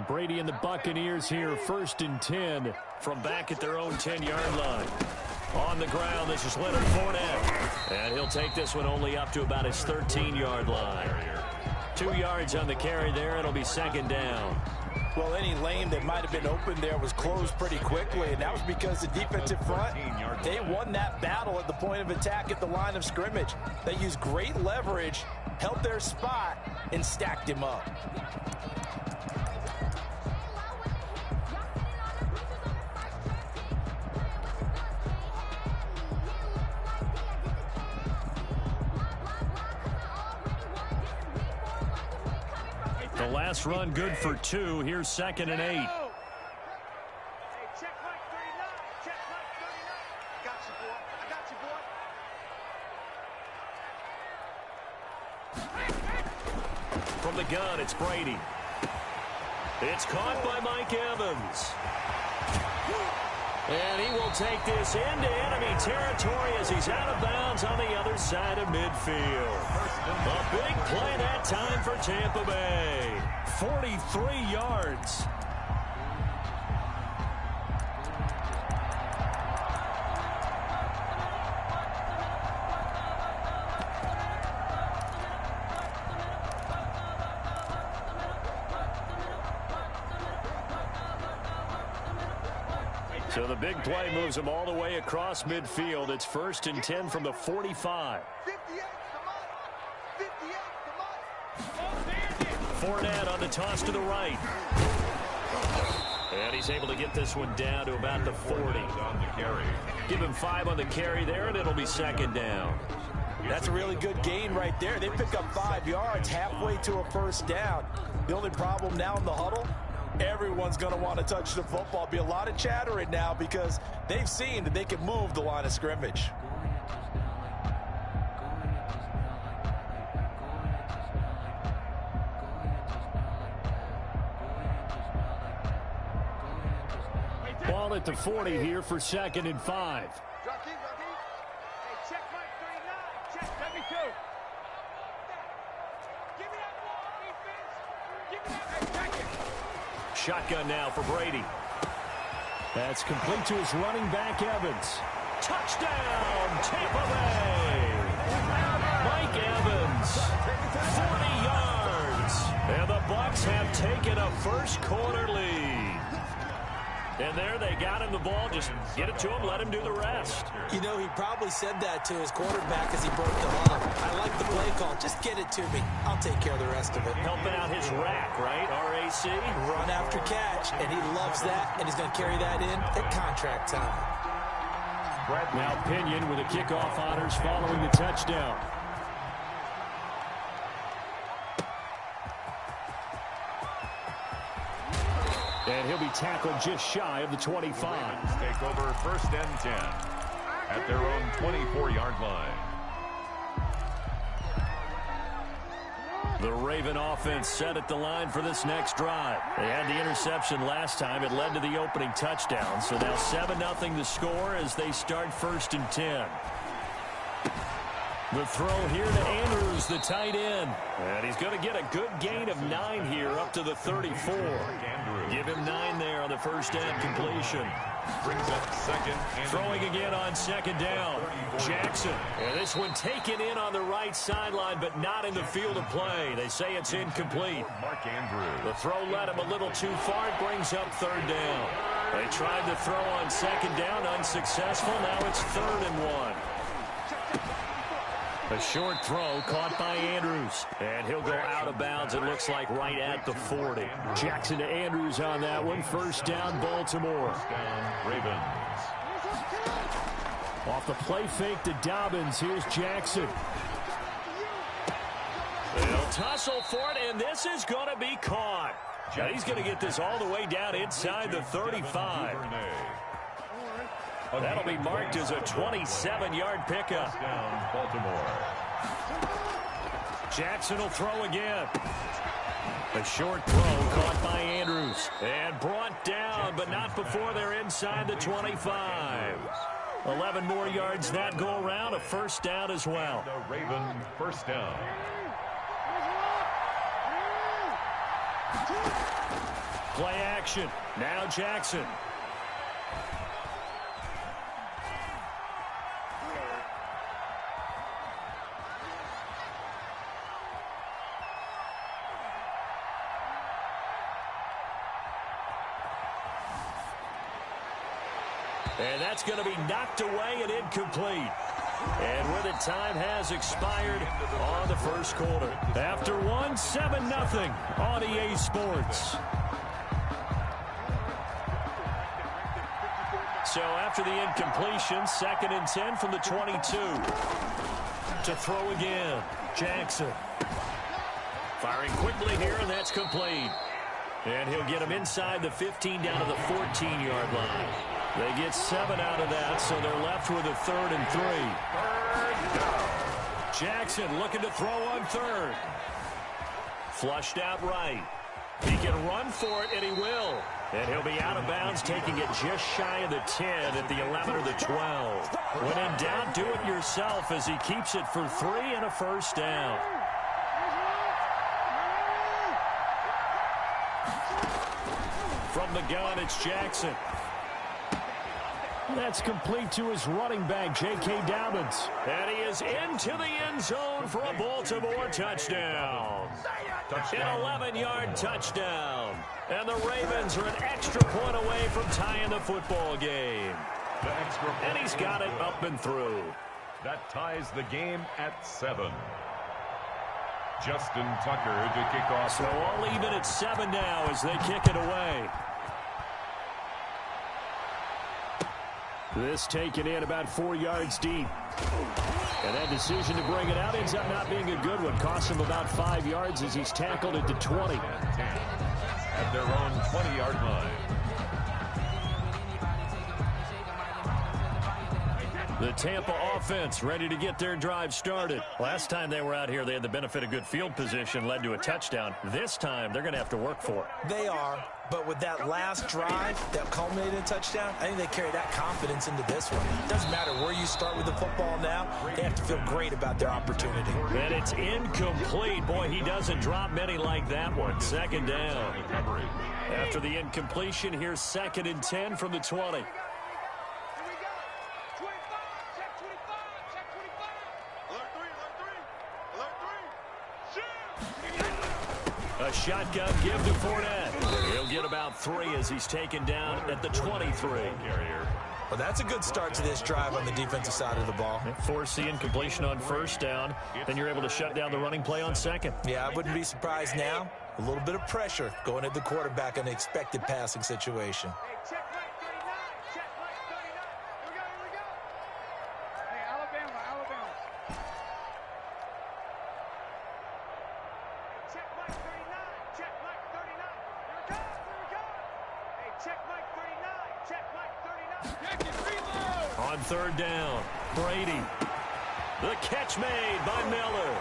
Brady and the Buccaneers here, 1st and 10 from back at their own 10-yard line. On the ground, this is Leonard Fournette. And he'll take this one only up to about his 13-yard line. 2 yards on the carry there. It'll be 2nd down. Well, any lane that might have been open there was closed pretty quickly, and that was because the defensive front, they won that battle at the point of attack at the line of scrimmage. They used great leverage, held their spot, and stacked him up. The last run good for 2. Here's 2nd and 8. Hey, check Mike 39. Check Mike 39. I got you, boy. I got you, boy. From the gun, it's Brady. It's caught by Mike Evans. And he will take this into enemy territory as he's out of bounds on the other side of midfield. A big play that time for Tampa Bay. 43 yards. So the big play moves him all the way across midfield. It's 1st and 10 from the 45. 58, come on. Fournette on the toss to the right. And he's able to get this one down to about the 40. Give him 5 on the carry there, and it'll be 2nd down. That's a really good gain right there. They pick up 5 yards halfway to a 1st down. The only problem now in the huddle, everyone's going to want to touch the football. Be a lot of chattering now because they've seen that they can move the line of scrimmage. Ball at the 40 here for 2nd and 5. Jockey. Hey, check Mike 39. Check 72. Give me that ball, defense. Give me that. Hey, check it. Shotgun now for Brady. That's complete to his running back, Evans. Touchdown, Tampa Bay. Mike Evans, 40 yards. And the Bucs have taken a first-quarter lead. And there they got him the ball. Just get it to him, let him do the rest. You know, he probably said that to his quarterback as he broke the huddle. I like the play call. Just get it to me. I'll take care of the rest of it. Helping out his rack, right? RAC. Run after catch, and he loves that, and he's going to carry that in at contract time. Now Pinion with the kickoff honors following the touchdown. And he'll be tackled just shy of the 25. Take over 1st and 10 at their own 24-yard line. The Raven offense set at the line for this next drive. They had the interception last time. It led to the opening touchdown. So now 7-0 the score as they start 1st and 10. The throw here to Andrews, the tight end. And he's going to get a good gain of 9 here up to the 34. Give him 9 there on the first down completion. Brings up 2nd and Throwing again on 2nd down. Jackson. And this one taken in on the right sideline, but not in the field of play. They say it's incomplete. Mark Andrews. The throw led him a little too far. It brings up 3rd down. They tried to throw on 2nd down, unsuccessful. Now it's 3rd and 1. A short throw caught by Andrews. And he'll go out of bounds, it looks like, right at the 40. Jackson to Andrews on that one. 1st down, Baltimore. Down, Ravens. Off the play fake to Dobbins. Here's Jackson. They'll tussle for it, and this is going to be caught. And he's going to get this all the way down inside the 35. That'll be marked as a 27-yard pickup. Down, Baltimore. Jackson will throw again. A short throw caught by Andrews. And brought down, but not before they're inside the 25. 11 more yards that go around. A 1st down as well. The Raven 1st down. Play action. Now Jackson. And that's going to be knocked away and incomplete. And with it, time has expired on the first quarter. After one, 7-0 on EA Sports. So after the incompletion, 2nd and 10 from the 22. To throw again, Jackson. Firing quickly here, and that's complete. And he'll get him inside the 15 down to the 14-yard line. They get 7 out of that, so they're left with a 3rd and 3. Jackson looking to throw on 3rd. Flushed out right. He can run for it, and he will. And he'll be out of bounds, taking it just shy of the 10 at the 11 or the 12. When in doubt, do it yourself as he keeps it for 3 and a first down. From the gun, it's Jackson. That's complete to his running back, J.K. Dobbins. And he is into the end zone for a Baltimore touchdown. An 11-yard touchdown. And the Ravens are an extra point away from tying the football game. And he's got it up and through. That ties the game at 7. Justin Tucker to kick off. So all even at 7 now as they kick it away. This taken in about 4 yards deep. And that decision to bring it out ends up not being a good one. Costs him about 5 yards as he's tackled at the 20. At their own 20-yard line. The Tampa offense ready to get their drive started. Last time they were out here, they had the benefit of good field position, led to a touchdown. This time, they're going to have to work for it. They are, but with that last drive that culminated in a touchdown, I think they carry that confidence into this one. It doesn't matter where you start with the football now. They have to feel great about their opportunity. And it's incomplete. Boy, he doesn't drop many like that one. 2nd down. After the incompletion, here's 2nd and 10 from the 20. A shotgun give to Fournette. He'll get about 3 as he's taken down at the 23. Well, that's a good start to this drive on the defensive side of the ball. Force the incompletion on 1st down. Then you're able to shut down the running play on 2nd. Yeah, I wouldn't be surprised now. A little bit of pressure going at the quarterback in an expected passing situation. On 3rd down, Brady. The catch made by Miller.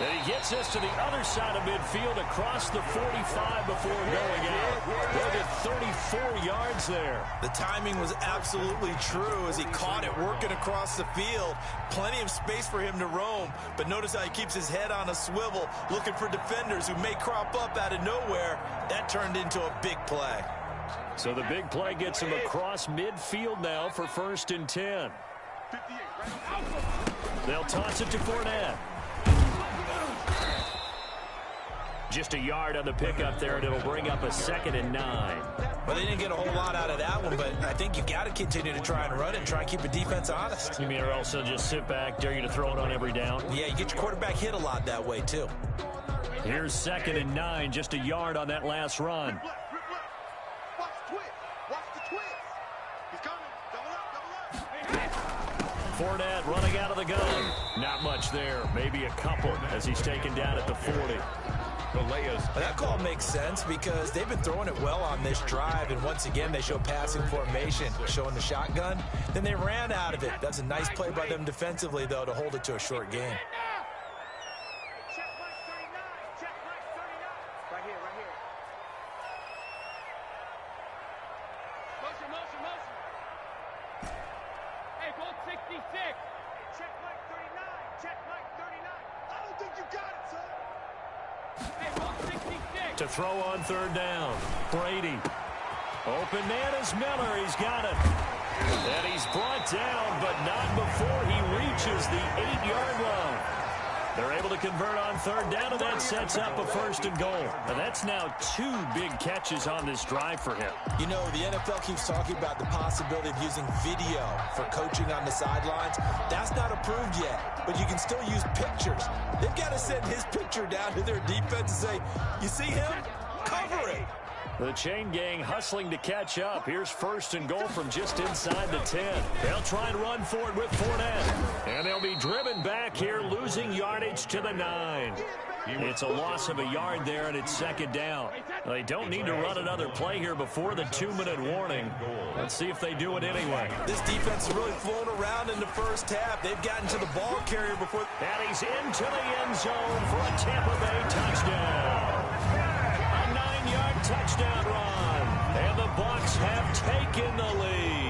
And he gets us to the other side of midfield across the 45 before going out. Look at 34 yards there. The timing was absolutely true as he caught it working across the field. Plenty of space for him to roam. But notice how he keeps his head on a swivel, looking for defenders who may crop up out of nowhere. That turned into a big play. So the big play gets him across midfield now for 1st and 10. They'll toss it to Fournette. Just a yard on the pickup there, and it'll bring up a 2nd and 9. Well, they didn't get a whole lot out of that one, but I think you got to continue to try and run it and try and keep the defense honest. You mean or else they'll just sit back, dare you to throw it on every down? Yeah, you get your quarterback hit a lot that way, too. Here's 2nd and 9, just a yard on that last run. Fournette running out of the gun. Not much there. Maybe a couple as he's taken down at the 40. That call makes sense because they've been throwing it well on this drive, and once again they show passing formation, showing the shotgun. Then they ran out of it. That's a nice play by them defensively, though, to hold it to a short game. To throw on third down. Brady. Open man is Miller. He's got it. And he's brought down, but not before he reaches the 8-yard line. They're able to convert on third down, and that sets up a first and goal. And that's now 2 big catches on this drive for him. You know, the NFL keeps talking about the possibility of using video for coaching on the sidelines. That's not approved yet, but you can still use pictures. They've got to send his picture down to their defense and say, you see him? Cover it. The chain gang hustling to catch up. Here's first and goal from just inside the 10. They'll try and run for it with Fournette. And they'll be driven back here, losing yardage to the 9. It's a loss of a yard there, and it's second down. They don't need to run another play here before the 2-minute warning. Let's see if they do it anyway. This defense is really flown around in the first half. They've gotten to the ball carrier before. And he's into the end zone for a Tampa Bay touchdown. A 9-yard touchdown run. And the Bucs have taken the lead.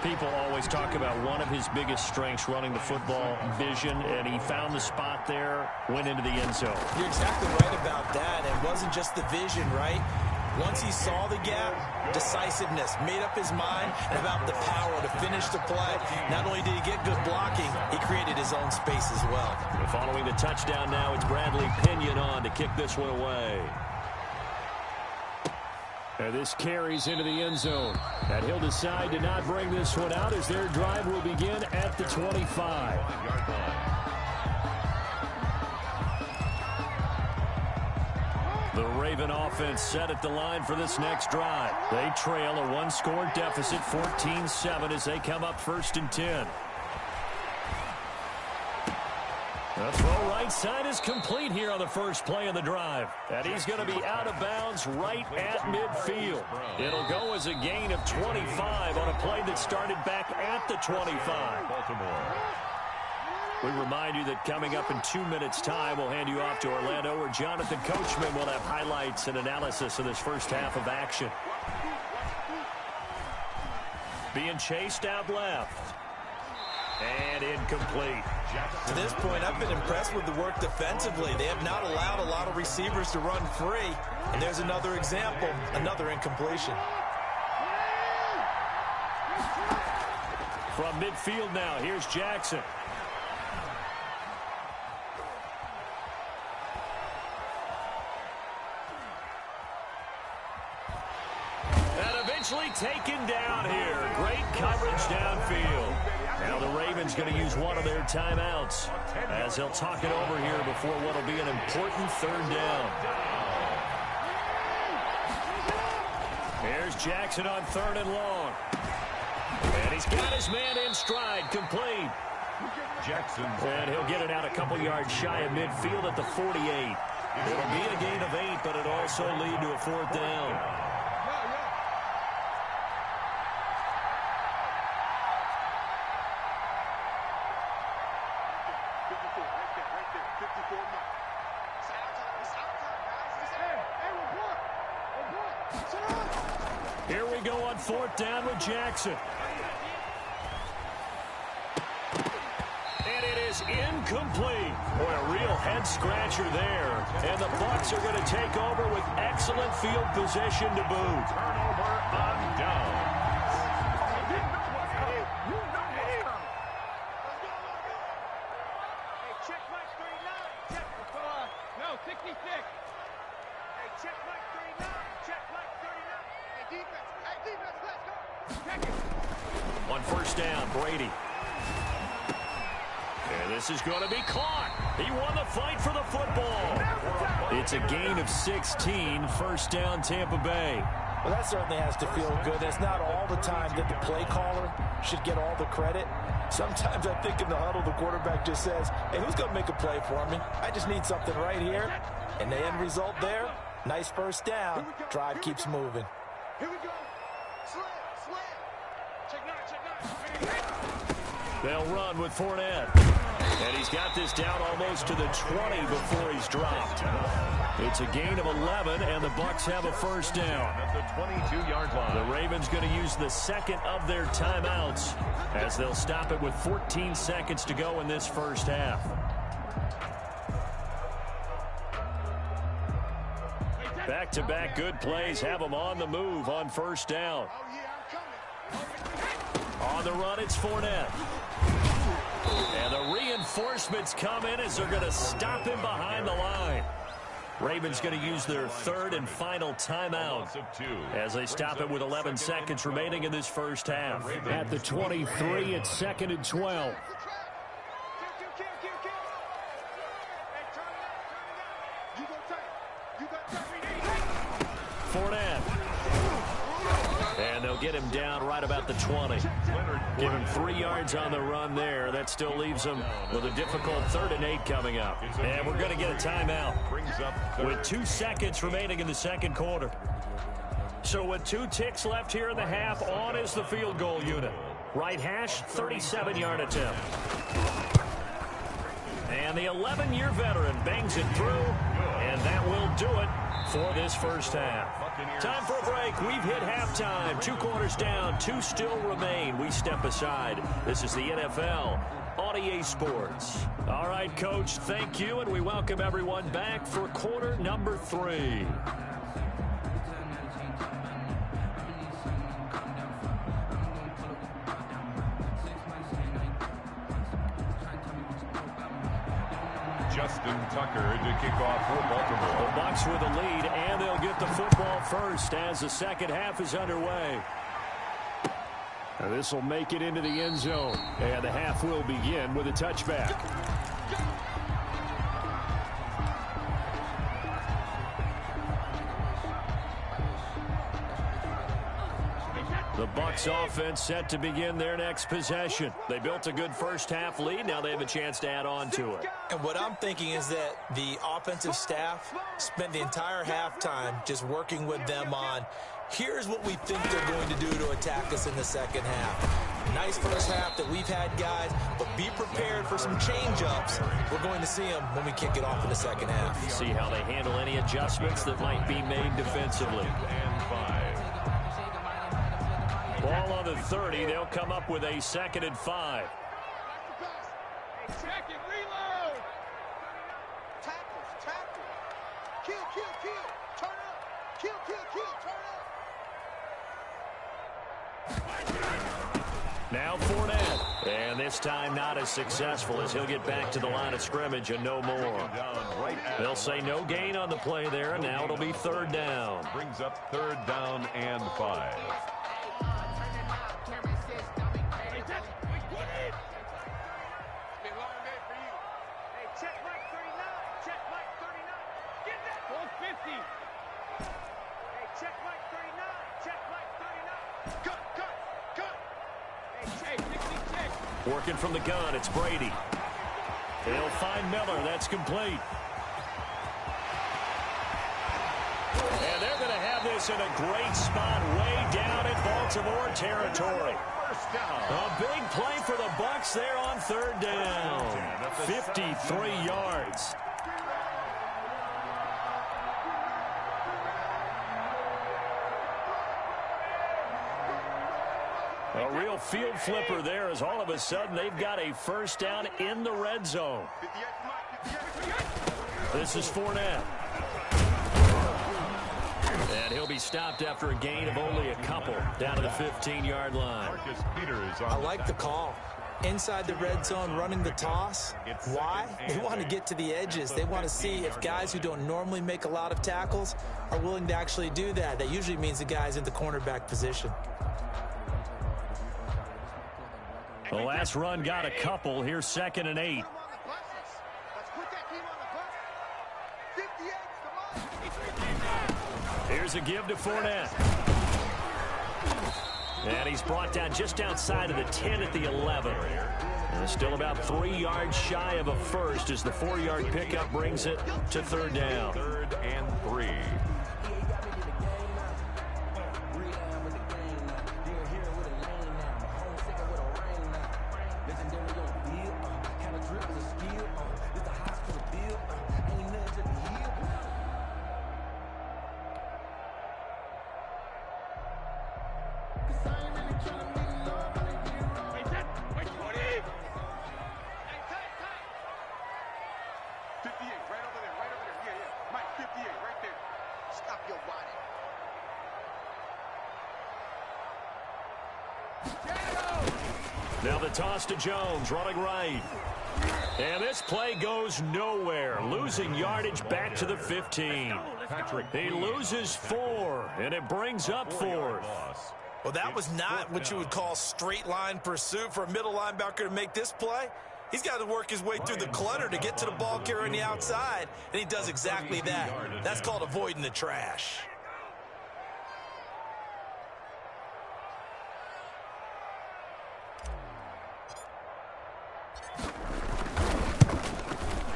People always talk about one of his biggest strengths running the football, vision, and he found the spot there, went into the end zone. You're exactly right about that. It wasn't just the vision, right? Once he saw the gap, decisiveness, made up his mind about the power to finish the play. Not only did he get good blocking, he created his own space as well. And following the touchdown now, it's Bradley Pinion on to kick this one away. And this carries into the end zone. And he'll decide to not bring this one out as their drive will begin at the 25. The Raven offense set at the line for this next drive. They trail a 1-score deficit, 14-7, as they come up first and 10. The throw right side is complete here on the first play of the drive. And he's going to be out of bounds right at midfield. It'll go as a gain of 25 on a play that started back at the 25. We remind you that coming up in 2 minutes' time, we'll hand you off to Orlando, where Jonathan Coachman will have highlights and analysis of this first half of action. Being chased out left. And incomplete. To this point, I've been impressed with the work defensively. They have not allowed a lot of receivers to run free. And there's another example, another incompletion. From midfield now, here's Jackson. And eventually taken down here. Great coverage downfield. Now the Ravens going to use one of their timeouts as they'll talk it over here before what will be an important third down. Here's Jackson on third and long. And he's got his man in stride, complete. Jackson. And he'll get it out a couple yards shy of midfield at the 48. It'll be a gain of 8, but it'll also lead to a fourth down. Here we go on fourth down with Jackson. And it is incomplete. Boy, a real head-scratcher there. And the Bucs are going to take over with excellent field position to boot. Turnover on down. Hey, check Mike 39. Check. No, 66. Hey, check Mike 39. Check Mike 39. Hey, defense, let's go. Check it. On first down, Brady. And this is going to be caught. He won the fight for the football. It's a gain of 16. First down, Tampa Bay. Well, that certainly has to feel good. It's not all the time that the play caller should get all the credit. Sometimes I think in the huddle, the quarterback just says, hey, who's going to make a play for me? I just need something right here. And the end result there, nice first down. Drive keeps moving. Here we go. Slam. Check nine. They'll run with Fournette. And he's got this down almost to the 20 before he's dropped. It's a gain of 11, and the Bucs have a first down. At the 22-yard line. The Ravens going to use the second of their timeouts as they'll stop it with 14 seconds to go in this first half. Back-to-back good plays have them on the move on first down. On the run, it's Fournette. And the reinforcements come in as they're going to stop him behind the line. Ravens going to use their third and final timeout as they stop it with 11 seconds remaining in this first half. At the 23, it's 2nd and 12. Fournette. And they'll get him down right about the 20. Give him 3 yards on the run there. That still leaves him with a difficult 3rd and 8 coming up. And we're going to get a timeout with 2 seconds remaining in the second quarter. So with 2 ticks left here in the half, on is the field goal unit. Right hash, 37-yard attempt. And the 11-year veteran bangs it through, and that will do it for this first half. Time for a break. We've hit halftime. 2 quarters down. 2 still remain. We step aside. This is the NFL on EA Sports. All right, Coach, thank you, and we welcome everyone back for quarter number 3. Justin Tucker to kick off for Baltimore. The Bucs with a lead, and they'll get the football first as the second half is underway. This will make it into the end zone, and the half will begin with a touchback. The Bucs offense set to begin their next possession. They built a good first half lead. Now they have a chance to add on to it. And what I'm thinking is that the offensive staff spent the entire halftime just working with them on, here's what we think they're going to do to attack us in the second half. Nice first half that we've had, guys, but be prepared for some change-ups. We're going to see them when we kick it off in the second half. See how they handle any adjustments that might be made defensively. And 5. Ball on the 30. They'll come up with a 2nd and 5. Second reload. Tackles. Kill. Turn up. Kill. Turn up. Now Fournette. And this time not as successful as he'll get back to the line of scrimmage and no more. They'll say no gain on the play there, and now it'll be 3rd down. Brings up 3rd down and 5. Working from the gun, it's Brady. They'll find Miller. That's complete. And they're going to have this in a great spot way down in Baltimore territory. A big play for the Bucs there on 3rd down. 53 yards. A real field flipper there as all of a sudden they've got a first down in the red zone. This is Fournette. And he'll be stopped after a gain of only a couple down to the 15-yard line. I like the call. Inside the red zone, running the toss. Why? They want to get to the edges. They want to see if guys who don't normally make a lot of tackles are willing to actually do that. That usually means the guy's in the cornerback position. The last run got a couple. Here's 2nd and 8. Here's a give to Fournette. And he's brought down just outside of the 10 at the 11. And still about 3 yards shy of a first as the 4-yard pickup brings it to 3rd down. 3rd and 3. Stop your whining. Now the toss to Jones, running right. And this play goes nowhere, losing yardage back to the 15. He loses 4, and it brings up 4th. Well, that was not what you would call straight line pursuit for a middle linebacker to make this play. He's got to work his way through the clutter to get to the ball carrier on the outside, and he does exactly that. That's called avoiding the trash.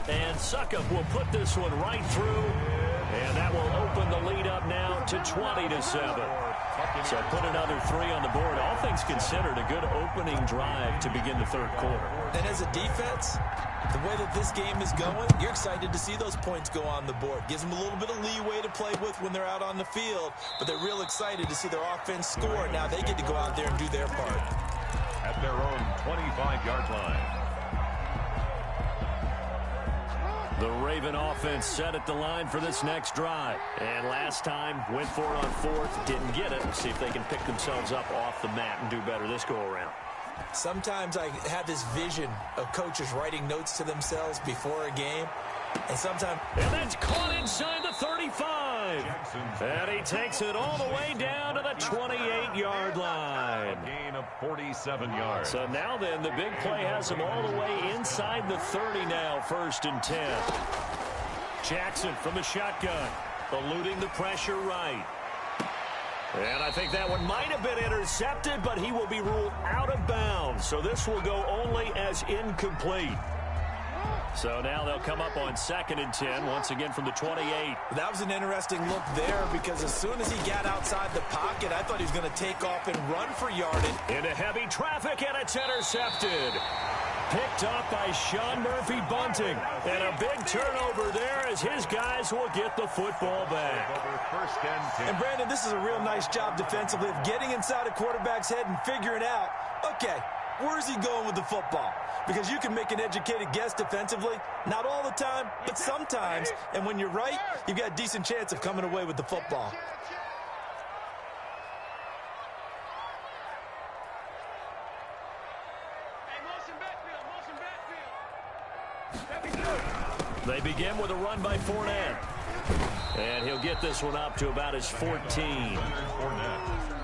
And Suckup will put this one right through, and that will open the lead up now to 20-7. So put another 3 on the board. All things considered, a good opening drive to begin the third quarter. And as a defense, the way that this game is going, you're excited to see those points go on the board. Gives them a little bit of leeway to play with when they're out on the field, but they're real excited to see their offense score. Now they get to go out there and do their part. At their own 25-yard line. The Raven offense set at the line for this next drive. And last time, went for it on 4th, didn't get it. See if they can pick themselves up off the mat and do better this go-around. Sometimes I have this vision of coaches writing notes to themselves before a game. And sometimes... And that's caught inside the 35. And he takes it all the way down to the 28-yard line. A gain of 47 yards. So now then, the big play has him all the way inside the 30 now, 1st and 10. Jackson from the shotgun, eluding the pressure right. And I think that one might have been intercepted, but he will be ruled out of bounds. So this will go only as incomplete. So now they'll come up on 2nd and 10, once again from the 28. That was an interesting look there because as soon as he got outside the pocket, I thought he was going to take off and run for yardage. Into heavy traffic, and it's intercepted. Picked up by Sean Murphy Bunting. And a big turnover there as his guys will get the football back. And Brandon, this is a real nice job defensively of getting inside a quarterback's head and figuring out, okay, where's he going with the football? Because you can make an educated guess defensively. Not all the time, but sometimes. And when you're right, you've got a decent chance of coming away with the football. They begin with a run by Fournette. And he'll get this one up to about his 14.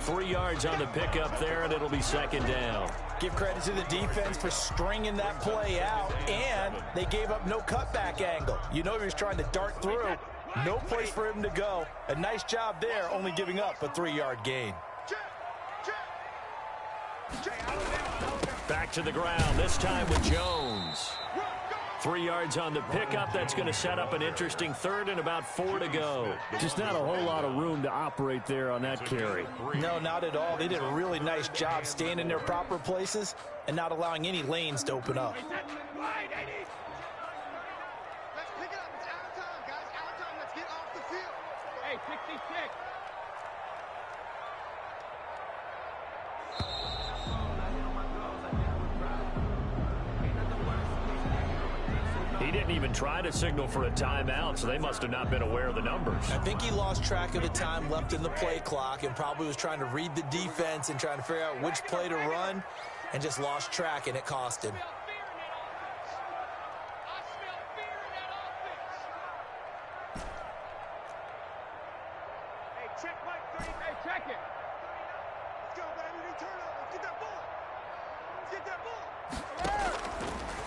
3 yards on the pickup there, and it'll be 2nd down. Give credit to the defense for stringing that play out, and they gave up no cutback angle. You know he was trying to dart through. No place for him to go. A nice job there, only giving up a 3-yard gain. Back to the ground, this time with Jones. 3 yards on the pickup. That's going to set up an interesting 3rd and about 4 to go. Just not a whole lot of room to operate there on that carry. No, not at all. They did a really nice job staying in their proper places and not allowing any lanes to open up. Let's pick it up. It's out of time, guys. Out of time. Let's get off the field. Hey, 66. He didn't even try to signal for a timeout, so they must have not been aware of the numbers. I think he lost track of the time left in the play clock and probably was trying to read the defense and trying to figure out which play to run and just lost track, and it cost him. Hey, check Mike 30. Hey, check it. Let's go, baby. Return up. Let's get that ball. Let's get that ball.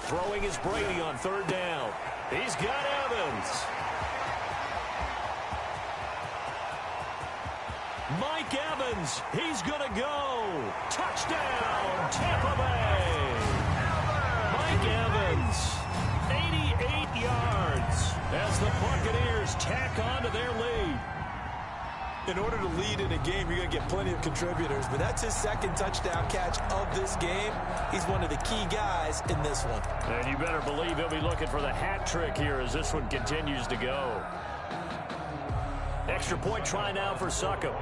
Throwing is Brady on 3rd down. He's got Evans. Mike Evans, he's going to go. Touchdown, Tampa Bay. Mike Evans, 88 yards as the Buccaneers tack on to their lead. In order to lead in a game, you're going to get plenty of contributors, but that's his 2nd touchdown catch of this game. He's one of the key guys in this one. And you better believe he'll be looking for the hat trick here as this one continues to go. Extra point try now for Suckup.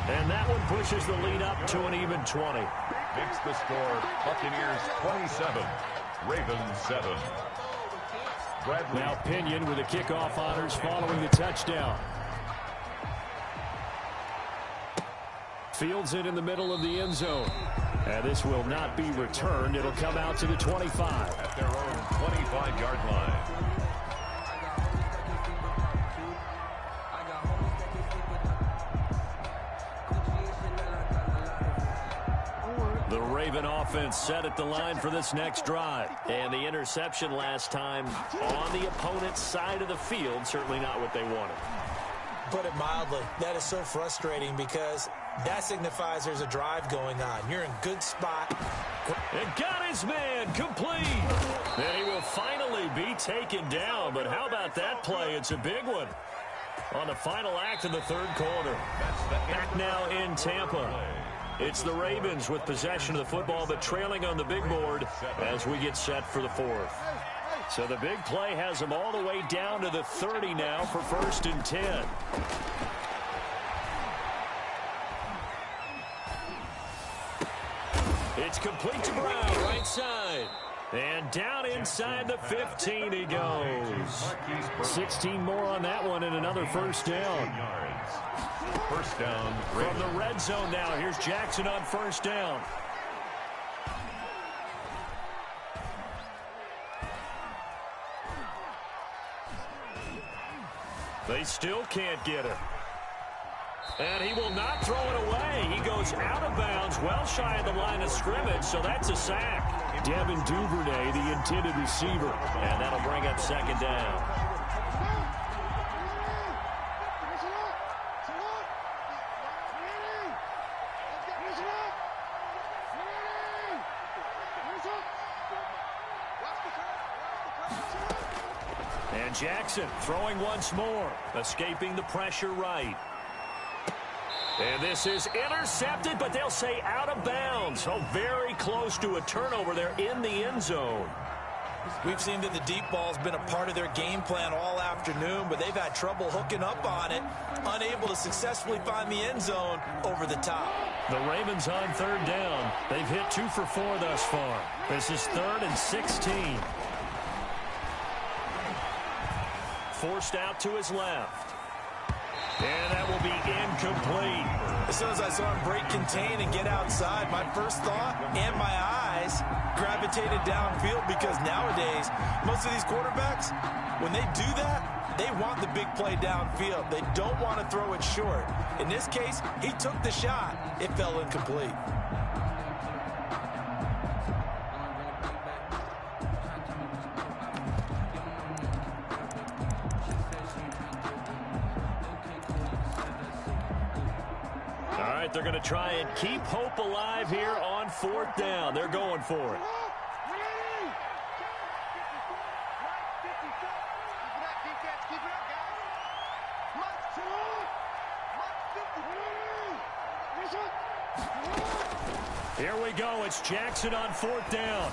And that one pushes the lead up to an even 20. Makes the score Buccaneers 27, Ravens 7. Now Pinion with the kickoff honors following the touchdown. Fields it in the middle of the end zone. And this will not be returned. It'll come out to the 25. At their own 25-yard line. The Raven offense set at the line for this next drive. And the interception last time on the opponent's side of the field, certainly not what they wanted. Put it mildly, that is so frustrating because that signifies there's a drive going on. You're in good spot. And got his man complete. And he will finally be taken down. But how about that play? It's a big one on the final act of the third quarter. Back now in Tampa. It's the Ravens with possession of the football, but trailing on the big board as we get set for the fourth. So the big play has them all the way down to the 30 now for 1st and 10. It's complete to Brown, right side. And down inside the 15 he goes. 16 more on that one and another first down. First down. From the red zone now, here's Jackson on first down. They still can't get it. And he will not throw it away. He goes out of bounds, well shy of the line of scrimmage, so that's a sack. Devin Duvernay, the intended receiver. And that'll bring up second down. And Jackson throwing once more, escaping the pressure right. And this is intercepted, but they'll say out of bounds. Oh, very close to a turnover there in the end zone. We've seen that the deep ball's been a part of their game plan all afternoon, but they've had trouble hooking up on it, unable to successfully find the end zone over the top. The Ravens on third down. They've hit 2 for 4 thus far. This is 3rd and 16. Forced out to his left. And that will be incomplete. As soon as I saw him break contain and get outside, my first thought and my eyes gravitated downfield because nowadays, most of these quarterbacks, when they do that, they want the big play downfield. They don't want to throw it short. In this case, he took the shot. It fell incomplete. They're going to try and keep hope alive here on 4th down. They're going for it. Here we go. It's Jackson on 4th down.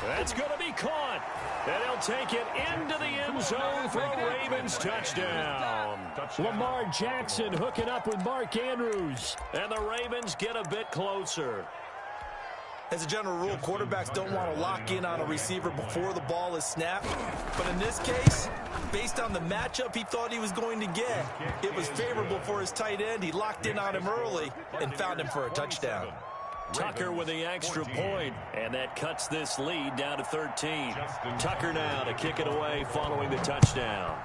That's going to be caught. And he'll take it into the end zone for a Ravens touchdown. Lamar Jackson hooking up with Mark Andrews. And the Ravens get a bit closer. As a general rule, quarterbacks don't want to lock in on a receiver before the ball is snapped. But in this case, based on the matchup he thought he was going to get, it was favorable for his tight end. He locked in on him early and found him for a touchdown. Tucker with the extra point, and that cuts this lead down to 13. Tucker now to kick it away following the touchdown.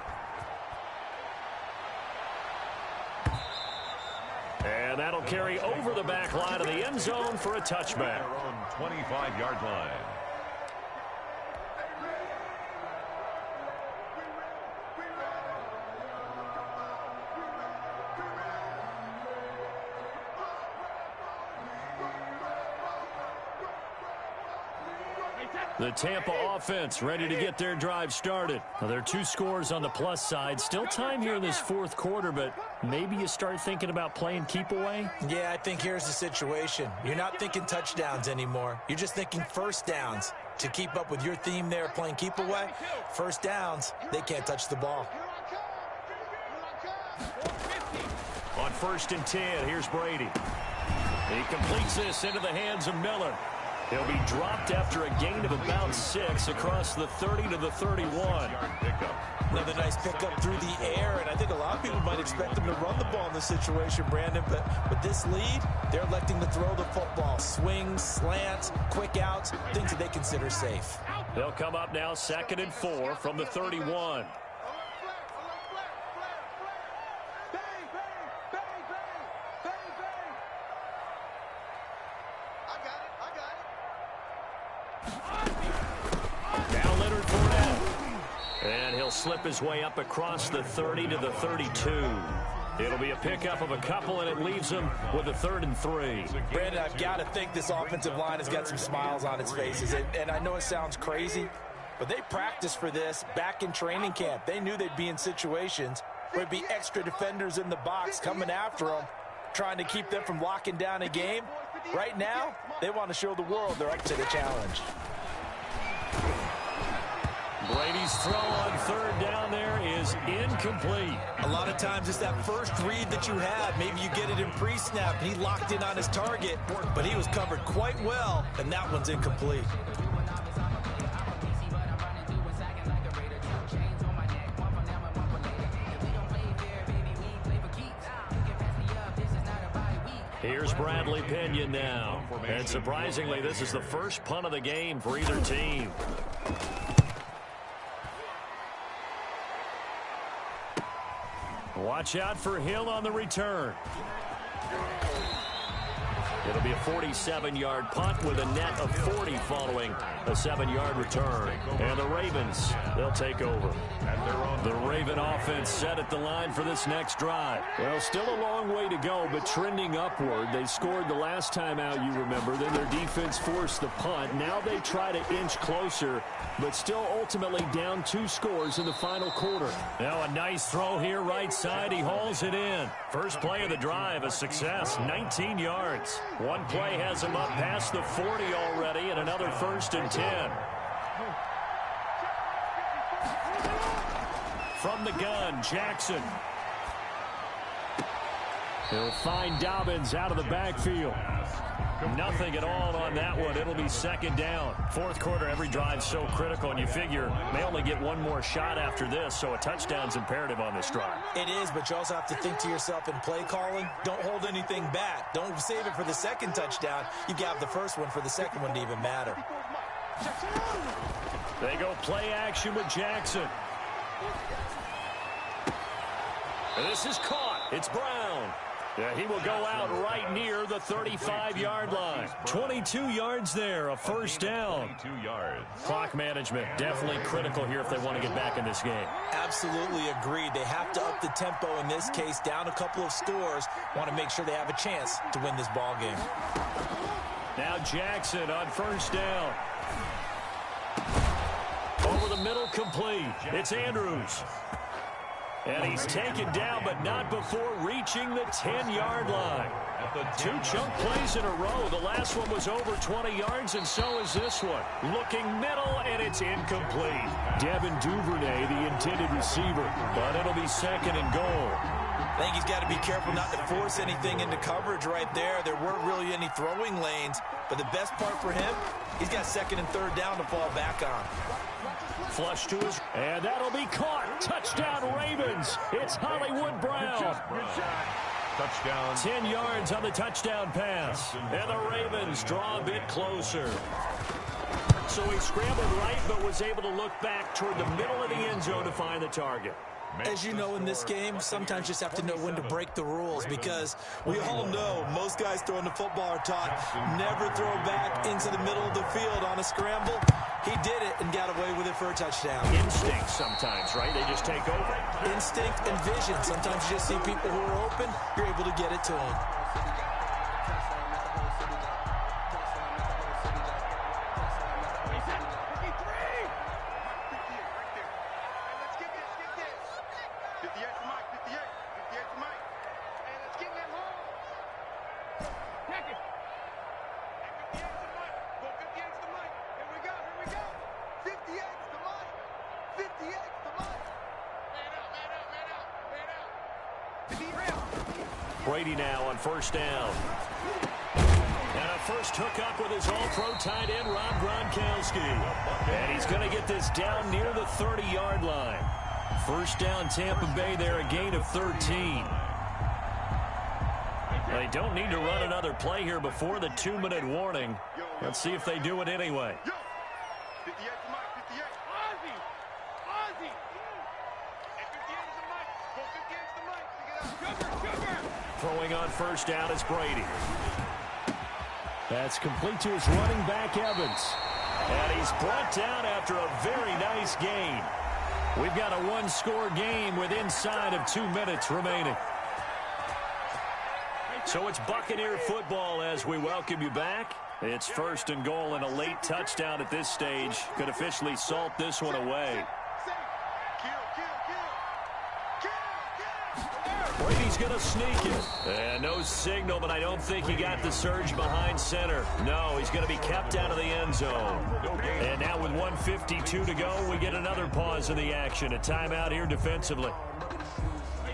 And that'll carry over the back line of the end zone for a touchback. 25-yard line. The Tampa offense ready to get their drive started. Well, there are 2 scores on the plus side. Still time here in this 4th quarter, but maybe you start thinking about playing keep away? Yeah, I think here's the situation. You're not thinking touchdowns anymore. You're just thinking first downs. To keep up with your theme there, playing keep away, first downs, they can't touch the ball. On 1st and 10, here's Brady. He completes this into the hands of Miller. He'll be dropped after a gain of about 6 across the 30 to the 31. Another nice pickup through the air, and I think a lot of people might expect him to run the ball in this situation, Brandon, but with this lead, they're electing to throw the football. Swings, slants, quick outs, things that they consider safe. They'll come up now 2nd and 4 from the 31. Slip his way up across the 30 to the 32. It'll be a pickup of a couple, and it leaves him with a 3rd and 3. Brandon, I've got to think this offensive line has got some smiles on its faces. And I know it sounds crazy, but they practiced for this back in training camp. They knew they'd be in situations where there'd be extra defenders in the box coming after them, trying to keep them from locking down a game. Right now, they want to show the world they're up to the challenge. Brady's throw on 3rd down there is incomplete. A lot of times it's that first read that you have. Maybe you get it in pre-snap, and he locked in on his target, but he was covered quite well, and that one's incomplete. Here's Bradley Pinion now. And surprisingly, this is the first punt of the game for either team. Watch out for Hill on the return. It'll be a 47-yard punt with a net of 40 following a 7-yard return. And the Ravens, they'll take over. The Raven offense set at the line for this next drive. Well, still a long way to go, but trending upward. They scored the last time out, you remember. Then their defense forced the punt. Now they try to inch closer, but still ultimately down 2 scores in the final quarter. Now a nice throw here right side. He hauls it in. First play of the drive, a success, 19 yards. One play has him up past the 40 already, and another 1st and 10. From the gun, Jackson. He'll find Dobbins out of the backfield. Nothing at all on that one. It'll be 2nd down. 4th quarter, every drive's so critical, and you figure they only get one more shot after this, so a touchdown's imperative on this drive. It is, but you also have to think to yourself in play calling, don't hold anything back. Don't save it for the 2nd touchdown. You got the first one for the 2nd one to even matter. They go play action with Jackson. This is caught. It's Brown. Yeah, he will go out right near the 35-yard line. 22 yards there, a 1st down. 22 yards. Clock management definitely critical here if they want to get back in this game. Absolutely agreed. They have to up the tempo in this case, down a couple of scores. Want to make sure they have a chance to win this ball game. Now Jackson on 1st down. Over the middle, complete. It's Andrews. And he's taken down, but not before reaching the 10-yard line. 2 chunk plays in a row. The last one was over 20 yards, and so is this one. Looking middle, and it's incomplete. Devin Duvernay, the intended receiver, but it'll be 2nd and goal. I think he's got to be careful not to force anything into coverage right there. There weren't really any throwing lanes, but the best part for him, he's got 2nd and 3rd down to fall back on. Flush to his, and that'll be caught. Touchdown, Ravens. It's Hollywood Brown. Touchdown. 10 yards on the touchdown pass. And the Ravens draw a bit closer. So he scrambled right, but was able to look back toward the middle of the end zone to find the target. As you know, in this game, sometimes you just have to know when to break the rules, because we all know most guys throwing the football are taught never throw back into the middle of the field on a scramble. He did it and got away with it for a touchdown. Instinct sometimes, right? They just take over. Instinct and vision. Sometimes you just see people who are open, you're able to get it to them. Brady now on 1st down. And a first hookup with his all-pro tight end, Rob Gronkowski. And he's going to get this down near the 30-yard line. First down, Tampa Bay there, a gain of 13. They don't need to run another play here before the 2-minute warning. Let's see if they do it anyway. Throwing on first down is Brady. That's complete to his running back, Evans. And he's brought down after a very nice gain. We've got a one-score game with inside of 2 minutes remaining. So it's Buccaneer football as we welcome you back. It's first and goal, and a late touchdown at this stage could officially salt this one away. Brady's going to sneak it. And no signal, but I don't think he got the surge behind center. No, he's going to be kept out of the end zone. And now with 1:52 to go, we get another pause in the action. A timeout here defensively.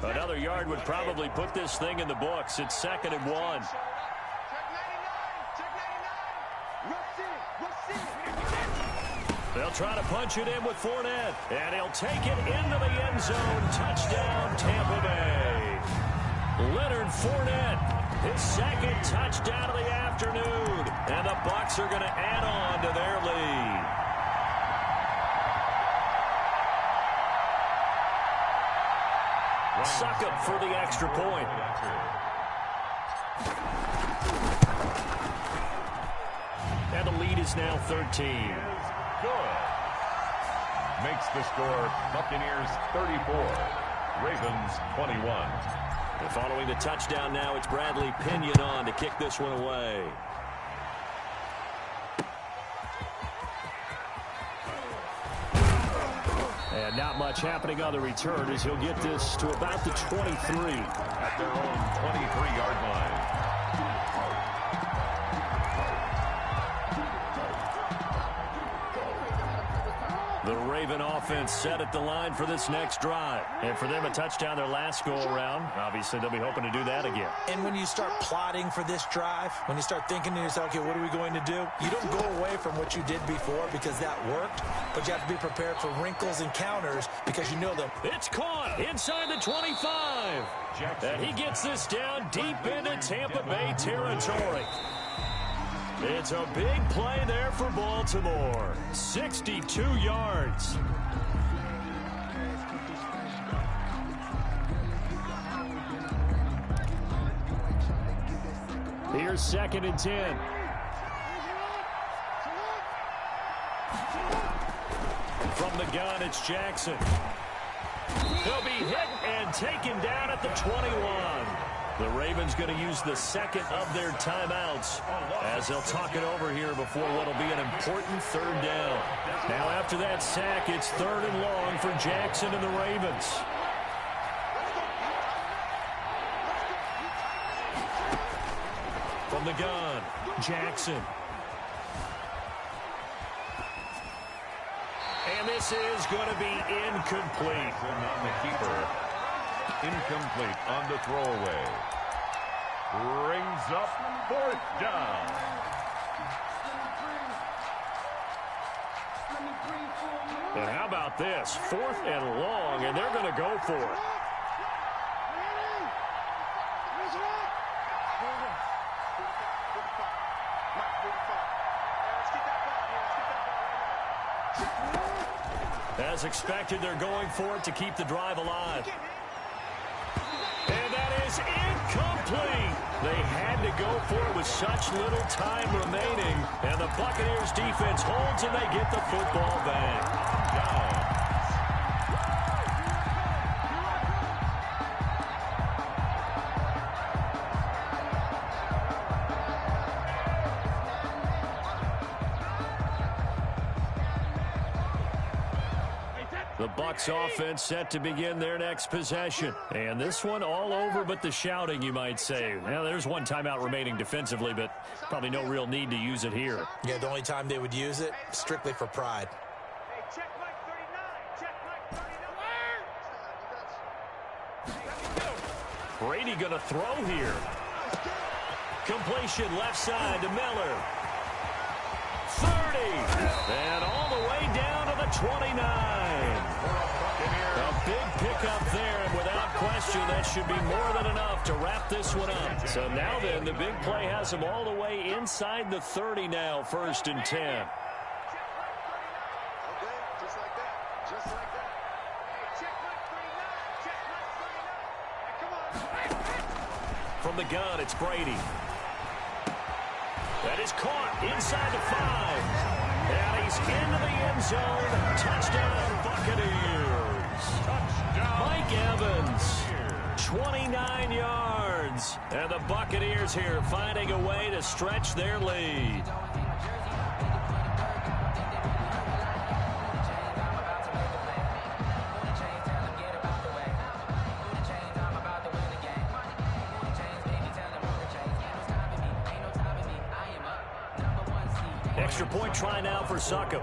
Another yard would probably put this thing in the books. It's 2nd and 1. They'll try to punch it in with Fournette. And he'll take it into the end zone. Touchdown, Tampa Bay. Leonard Fournette, his second touchdown of the afternoon. And the Bucs are going to add on to their lead. Suck up for the extra point. And the lead is now 13. Good. Makes the score Buccaneers 34, Ravens 21. And following the touchdown now, it's Bradley Pinion on to kick this one away. And not much happening on the return as he'll get this to about the 23. At their own 23-yard line. The Raven offense set at the line for this next drive. And for them, a touchdown their last go-around. Obviously, they'll be hoping to do that again. And when you start plotting for this drive, when you start thinking to yourself, okay, what are we going to do? You don't go away from what you did before because that worked, but you have to be prepared for wrinkles and counters because you know them. It's caught inside the 25. And he gets this down deep into Tampa Bay territory. It's a big play there for Baltimore. 62 yards. Here's 2nd and 10. From the gun, it's Jackson. He'll be hit and taken down at the 21. The Ravens going to use the second of their timeouts as they'll talk it over here before what will be an important 3rd down. Now after that sack, it's 3rd and long for Jackson and the Ravens. From the gun, Jackson. And this is going to be incomplete. On the keeper. Incomplete on the throwaway. Brings up 4th down. And how about this? 4th and long, and they're going to go for it. As expected, they're going for it to keep the drive alive. And that is incomplete. They had to go for it with such little time remaining. And the Buccaneers defense holds and they get the football back. Down. The Bucs offense set to begin their next possession. And this one all over but the shouting, you might say. Well, there's one timeout remaining defensively, but probably no real need to use it here. Yeah, the only time they would use it, strictly for pride. Hey, check Mike 39. Check Mike 39. Brady going to throw here. Completion left side to Miller. 30. And all the way down to the 29. A big pickup there, and without question, that should be more than enough to wrap this one up. So now then, the big play has them all the way inside the 30 now, 1st and 10. Okay, just like that. Just like that. Hey, check like 39. Check like 39. Hey, come on. From the gun, it's Brady. That is caught inside the 5. And he's into the end zone. Touchdown, Buccaneers. Touchdown. Mike Evans, 29 yards. And the Buccaneers here finding a way to stretch their lead. Extra point try now for Succop.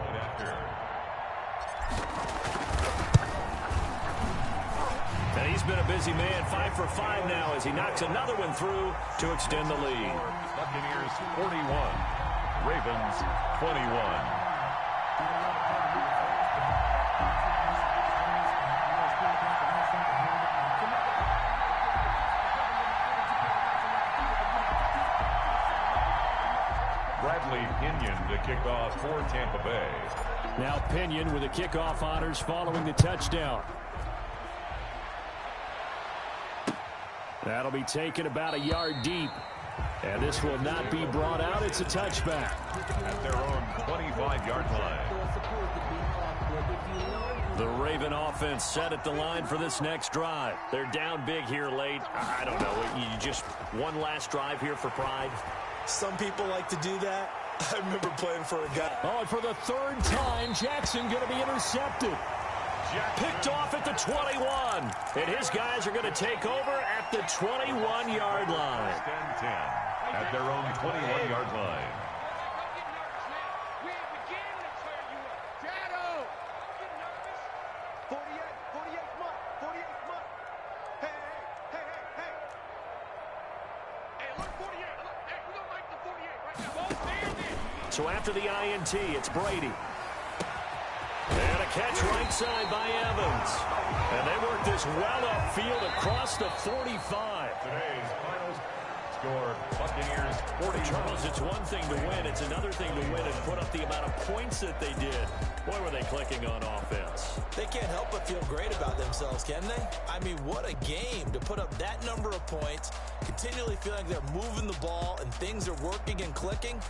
And he's been a busy man, 5 for 5 now as he knocks another one through to extend the lead. Buccaneers 41, Ravens 21. Pinion to kick off for Tampa Bay. Now Pinion with the kickoff honors following the touchdown. That'll be taken about a yard deep. And this will not be brought out. It's a touchback. At their own 25-yard line. The Raven offense set at the line for this next drive. They're down big here late. I don't know. You just one last drive here for pride. Some people like to do that. I remember playing for a guy. Oh, and for the 3rd time, Jackson going to be intercepted. Picked off at the 21. And his guys are going to take over at the 21-yard line. 10-10 at their own 21-yard line. We began to turn you up. Shadow! Get nervous. 48th month. 48th month. Hey. Hey, look, 48. Look, hey, we don't like the 48 right now. Both hands in. So after the INT, it's Brady. And a catch right side by Evans. And they work this well upfield across the 45. Today's final score, Buccaneers 40. Charles, it's one thing to win. It's another thing to win and put up the amount of points that they did. Boy, were they clicking on offense. They can't help but feel great about themselves, can they? I mean, what a game to put up that number of points, continually feeling like they're moving the ball and things are working and clicking.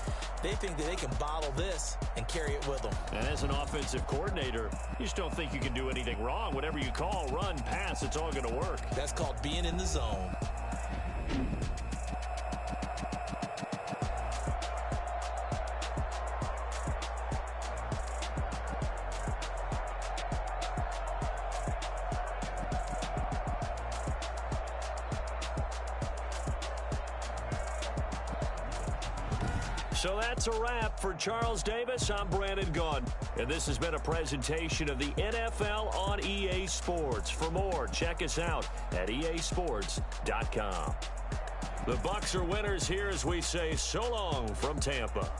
They think that they can bottle this and carry it with them. And as an offensive coordinator, you just don't think you can do anything wrong. Whatever you call, run, pass, it's all going to work. That's called being in the zone. So that's a wrap for Charles Davis. I'm Brandon Gaudin, and this has been a presentation of the NFL on EA Sports. For more, check us out at easports.com. The Bucs are winners here as we say so long from Tampa.